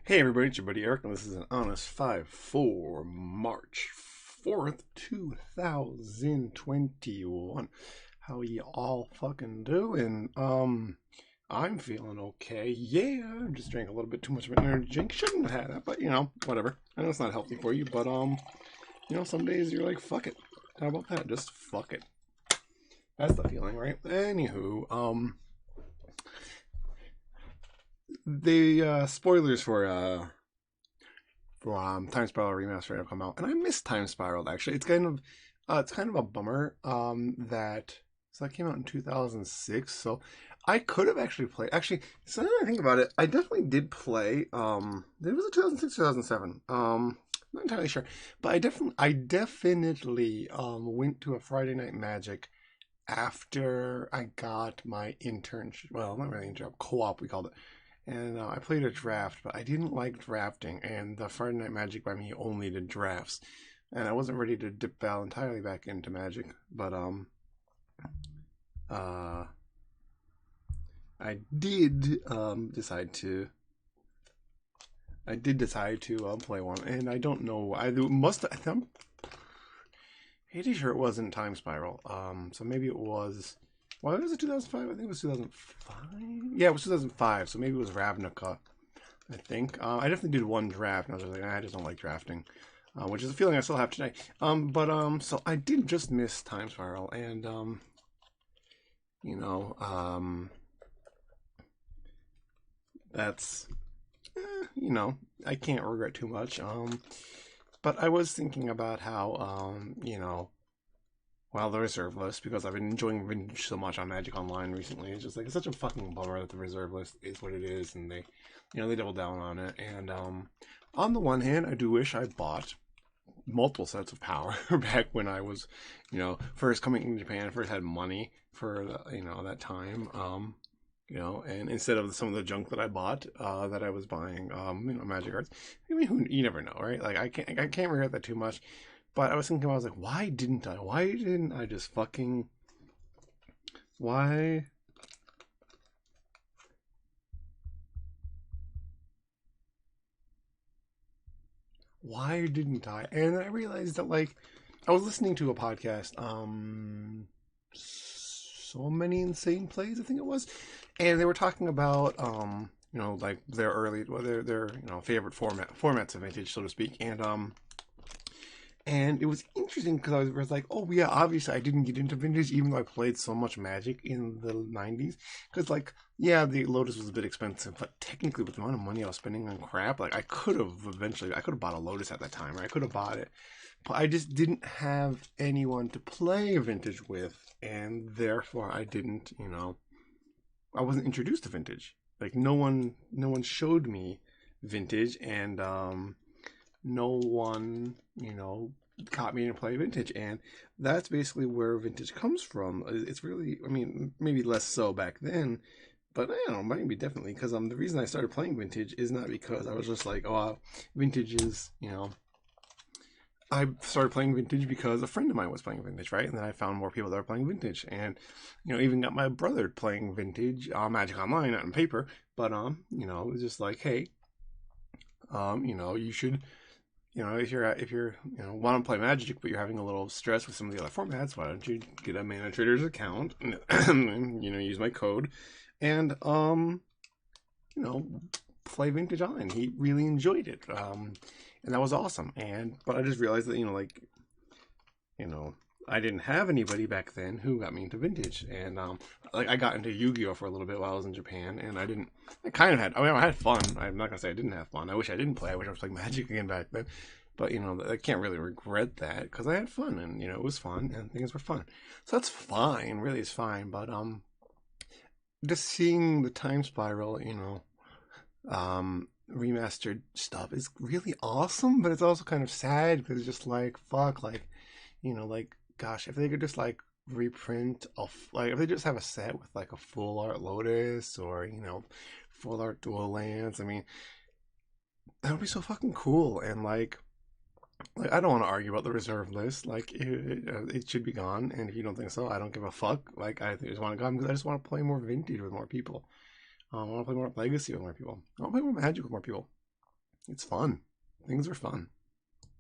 Hey everybody, it's your buddy Eric, and this is an Honest 5 for March 4th, 2021. How you all fucking doing? I'm feeling okay. Yeah, I just drank a little bit too much of an energy drink. Shouldn't have had that, but whatever. I know it's not healthy for you, but some days you're like, fuck it. How about that? Just fuck it. That's the feeling, right? Anywho, the spoilers for Time Spiral Remastered have come out, and I miss Time Spiral. Actually, it's kind of a bummer that came out in 2006. So I could have actually played. Actually, so now that I think about it, I definitely did play. It was a 2006, 2007. Not entirely sure, but I definitely went to a Friday Night Magic after I got my internship. Well, not really internship, co-op we called it. And I played a draft, but I didn't like drafting, and the Friday Night Magic by me only did drafts, and I wasn't ready to dip Val entirely back into Magic. But uh, I did decide to. I did decide to play one, and I don't know. I must. I'm pretty sure it wasn't Time Spiral. So maybe it was. Well, was it 2005? I think it was 2005. Yeah, it was 2005. So maybe it was Ravnica. I think I definitely did one draft, and I was like, I just don't like drafting, which is a feeling I still have today. So I did just miss Time Spiral, and you know, that's I can't regret too much. But I was thinking about how well, the reserve list, because I've been enjoying Vintage so much on Magic Online recently. It's just like it's such a fucking bummer that the reserve list is what it is, and they double down on it. And on the one hand, I do wish I bought multiple sets of Power back when I was, first coming to Japan, first had money for that time. And instead of some of the junk that I bought, that I was buying, Magic cards. I mean, you never know, right? Like I can't regret that too much. But I was thinking, I was like, why didn't I? Why didn't I just fucking? Why? Why didn't I? And I realized that, like, I was listening to a podcast, so many insane plays, I think it was, and they were talking about, like their early, well, their favorite formats of vintage, so to speak, and it was interesting because I was like, oh yeah, obviously I didn't get into vintage even though I played so much Magic in the 90s. Because, like, yeah, the Lotus was a bit expensive, but technically with the amount of money I was spending on crap, like, I could have bought a Lotus at that time, right? I could have bought it. But I just didn't have anyone to play vintage with, and therefore I wasn't introduced to vintage. Like, no one showed me vintage, and no one, got me to play vintage. And that's basically where vintage comes from. It's really, I mean, maybe less so back then, but I don't know, maybe definitely, because the reason I started playing vintage is not because I was just like, oh, vintage is, I started playing vintage because a friend of mine was playing vintage, right? And then I found more people that were playing vintage, and even got my brother playing vintage on Magic Online, not on paper, but it was just like, hey, you should, if you're want to play Magic, but you're having a little stress with some of the other formats, why don't you get a Mana Traders account and use my code, and you know play Vintage on. He really enjoyed it, and that was awesome. And but I just realized that you know I didn't have anybody back then who got me into Vintage, and like I got into Yu-Gi-Oh for a little bit while I was in Japan, and I didn't. I kind of had. I mean, I had fun. I'm not gonna say I didn't have fun. I wish I didn't play. I wish I was playing Magic again back then. But I can't really regret that because I had fun, and it was fun, and things were fun. So that's fine. Really, it's fine. But just seeing the Time Spiral, remastered stuff is really awesome. But it's also kind of sad because it's just like fuck, like gosh, if they could just like reprint like if they just have a set with like a full art Lotus or full art dual lands. I mean, that would be so fucking cool. And like I don't want to argue about the reserve list. Like it should be gone. And if you don't think so, I don't give a fuck. Like I just want to go because I just want to play more vintage with more people. I want to play more legacy with more people. I want to play more Magic with more people. It's fun. Things are fun.